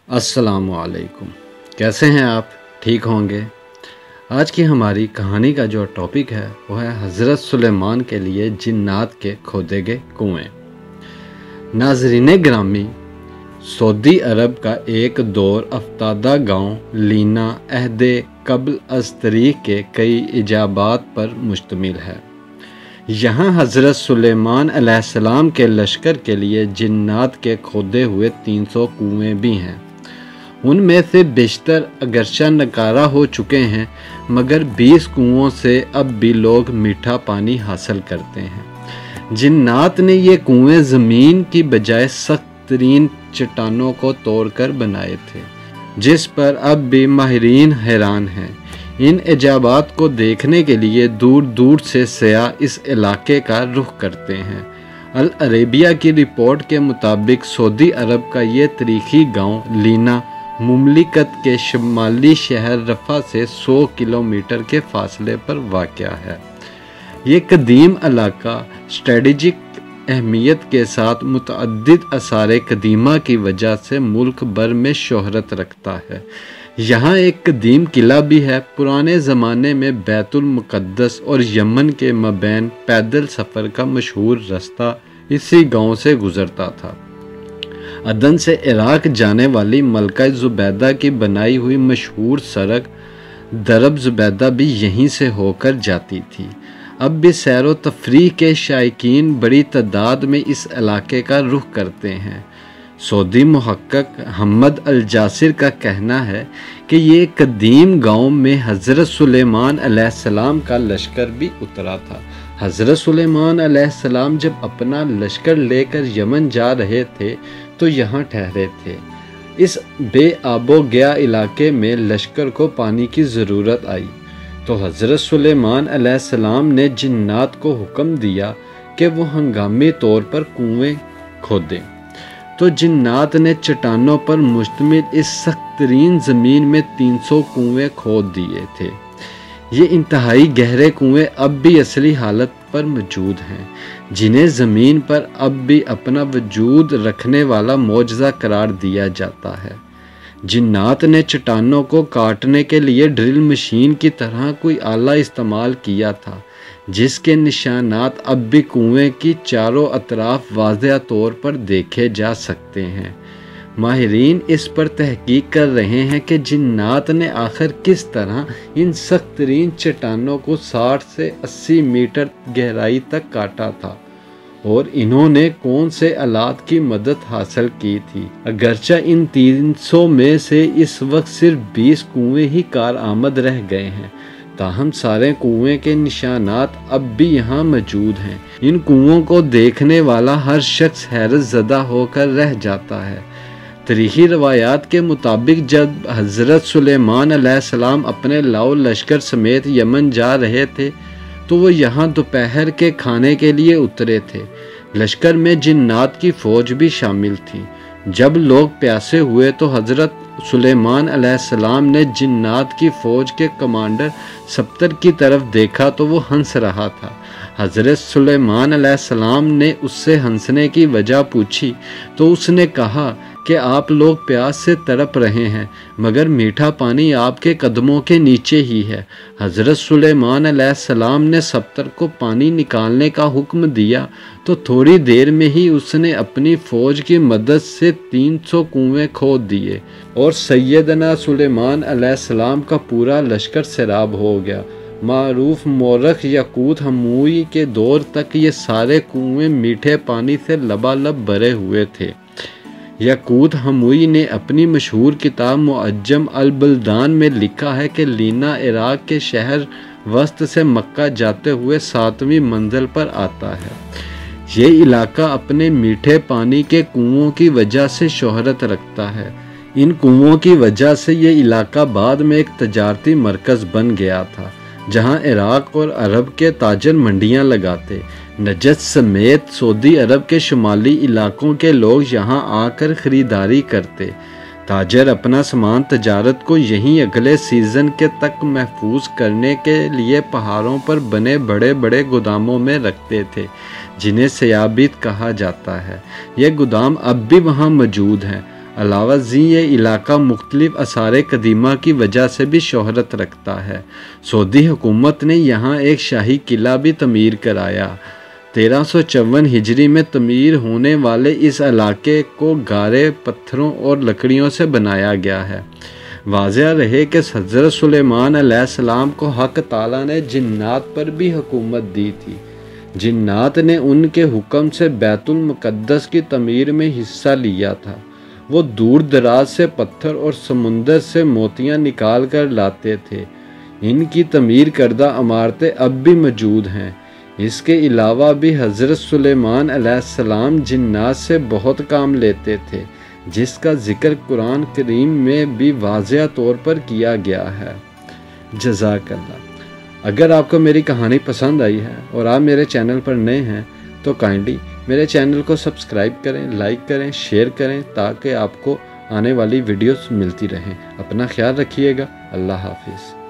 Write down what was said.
अस्सलाम वालेकुम। कैसे हैं आप? ठीक होंगे। आज की हमारी कहानी का जो टॉपिक है वो है हज़रत सुलेमान के लिए जिन्नात के खोदे गए कुएँ। नाज़रीन ग्रामी, सऊदी अरब का एक दौर अफ्तादा गांव लीना अहदे कब्ल अज़ तरीक़ के कई इजाबात पर मुश्तमिल है। यहाँ हज़रत सुलेमान अलैहिस्सलाम के लश्कर के लिए जिन्नात के खोदे हुए 300 कुएँ भी हैं। उनमें से बेशतर अगरचा नकारा हो चुके हैं, मगर 20 कुओं से अब भी लोग मीठा पानी हासिल करते हैं। जिन्नात ने ये कुएँ ज़मीन की बजाय सख्त तरीन चट्टानों को तोड़कर बनाए थे, जिस पर अब भी माहिरीन हैरान हैं। इन इजाबात को देखने के लिए दूर दूर से सयाह इस इलाके का रुख करते हैं। अल अरेबिया की रिपोर्ट के मुताबिक सऊदी अरब का ये तारीखी गांव लीना मुमलिकत के शुमाली शहर रफ़ा से 100 किलोमीटर के फासले पर वाक़या है। ये कदीम इलाका स्ट्रेटजिक अहमियत के साथ मुतअद्दिद आसार कदीमा की वजह से मुल्क भर में शोहरत रखता है। यहाँ एक कदीम किला भी है। पुराने ज़माने में बैतुल मुक़द्दस और यमन के मबैन पैदल सफ़र का मशहूर रास्ता इसी गांव से गुज़रता था। अदन से इराक जाने वाली मलका ज़ुबैदा की बनाई हुई मशहूर सड़क दरब ज़ुबैदा भी यहीं से होकर जाती थी। अब भी सैर व तफरीह के शायकीन बड़ी तादाद में इस इलाके का रुख करते हैं। सऊदी मुहक्किक हमद अल जासिर का कहना है कि ये कदीम गांव में हज़रत सुलेमान अलैहिस्सलाम का लश्कर भी उतरा था। हज़रत सुलेमान अलैहिस्सलाम जब अपना लश्कर लेकर यमन जा रहे थे तो यहाँ ठहरे थे। इस बेआबो गया इलाके में लश्कर को पानी की ज़रूरत आई तो हज़रत सुलेमान अलैहिस्सलाम ने जिन्नात को हुक्म दिया कि वो हंगामी तौर पर कुएँ खोदें। तो जिन्नात ने चट्टानों पर मुश्तमिल इस सख्त तरीन ज़मीन में 300 कुएँ खोद दिए थे। ये इंतहाई गहरे कुएँ अब भी असली हालत पर मौजूद हैं, जिन्हें ज़मीन पर अब भी अपना वजूद रखने वाला मौजज़ा करार दिया जाता है। जिन्नात ने चट्टानों को काटने के लिए ड्रिल मशीन की तरह कोई आला इस्तेमाल किया था, जिसके निशानात अब भी कुएं की चारों अतराफ वाज़ेह तौर पर देखे जा सकते हैं। माहिरीन इस पर तहकीक कर रहे हैं कि जिन्नात ने आखिर किस तरह इन सख्त तरीन चट्टानों को 60 से 80 मीटर गहराई तक काटा था और इन्होंने कौन से आलात की मदद हासिल की थी। अगरचा इन 300 में से इस वक्त सिर्फ 20 कुएं ही कारआमद रह गए हैं, ताहम सारे कुएं के निशानात अब भी यहाँ मौजूद हैं। इन कुओं को देखने वाला हर शख्स हैरत ज़दा होकर रह जाता है। तारीख़ी रवायात के मुताबिक जब हज़रत सुलेमान अलैहिस्सलाम अपने लाओ लश्कर समेत यमन जा रहे थे तो वो यहाँ दोपहर के खाने के लिए उतरे थे। लश्कर में जिन्नात की फ़ौज भी शामिल थी। जब लोग प्यासे हुए तो हज़रत सुलेमान अलैहिस्सलाम ने जिन्नात की फ़ौज के कमांडर सप्तर की तरफ देखा तो वो हंस रहा था। हज़रत सुलेमान अलैहिस्सलाम ने उससे हंसने की वजह पूछी तो उसने कहा कि आप लोग प्यास से तड़प रहे हैं, मगर मीठा पानी आपके कदमों के नीचे ही है। हज़रत सुलेमान अलैहिस्सलाम ने सप्तर को पानी निकालने का हुक्म दिया तो थोड़ी देर में ही उसने अपनी फ़ौज की मदद से 300 कुएँ खोद दिए और सैयदना सुलेमान अलैहिस्सलाम का पूरा लश्कर सैराब हो गया। मारूफ मौरख याकूत हमूई के दौर तक ये सारे कुएँ मीठे पानी से लबालब भरे हुए थे। याकूत हमूई ने अपनी मशहूर किताब मुअज्जम अल बुल्दान में लिखा है कि लीना इराक के शहर वस्त से मक्का जाते हुए 7वीं मंजिल पर आता है। ये इलाका अपने मीठे पानी के कुओं की वजह से शोहरत रखता है। इन कुओं की वजह से ये इलाका बाद में एक तजारती मरकज़ बन गया था, जहाँ इराक और अरब के ताजर मंडियाँ लगाते। नजद समेत सऊदी अरब के शुमाली इलाकों के लोग यहाँ आकर ख़रीदारी करते। ताजर अपना सामान तजारत को यहीं अगले सीज़न के तक महफूज करने के लिए पहाड़ों पर बने बड़े बड़े गोदामों में रखते थे, जिन्हें सयाबीत कहा जाता है। ये गोदाम अब भी वहाँ मौजूद हैं। علاوہ ازیں یہ علاقہ مختلف آثار قدیمہ کی وجہ سے بھی شہرت رکھتا ہے۔ سعودی حکومت نے یہاں ایک شاہی قلعہ بھی تعمیر کرایا۔ 1354 ہجری میں تعمیر ہونے والے اس علاقے کو گارے، پتھروں اور لکڑیوں سے بنایا گیا ہے۔ واضح رہے کہ حضرت سلیمان علیہ السلام کو حق تعالیٰ نے جنات پر بھی حکومت دی تھی۔ جنات نے ان کے حکم سے بیت المقدس کی تعمیر میں حصہ لیا تھا۔ وہ دور دراز سے پتھر اور سمندر سے موتیاں نکال کر لاتے تھے۔ ان کی تعمیر کردہ عمارتیں اب بھی موجود ہیں۔ اس کے علاوہ بھی حضرت سلیمان علیہ السلام جنات سے بہت کام لیتے تھے، جس کا ذکر قرآن کریم میں بھی واضح طور پر کیا گیا ہے۔ جزاک اللہ۔ اگر آپ کو میری کہانی پسند آئی ہے اور آپ میرے چینل پر نئے ہیں تو کائنڈلی میرے چینل کو سبسکرائب کریں، لائک کریں، شیئر کریں تاکہ آپ کو آنے والی ویڈیوز ملتی رہیں۔ اپنا خیال رکھیے گا۔ اللہ حافظ۔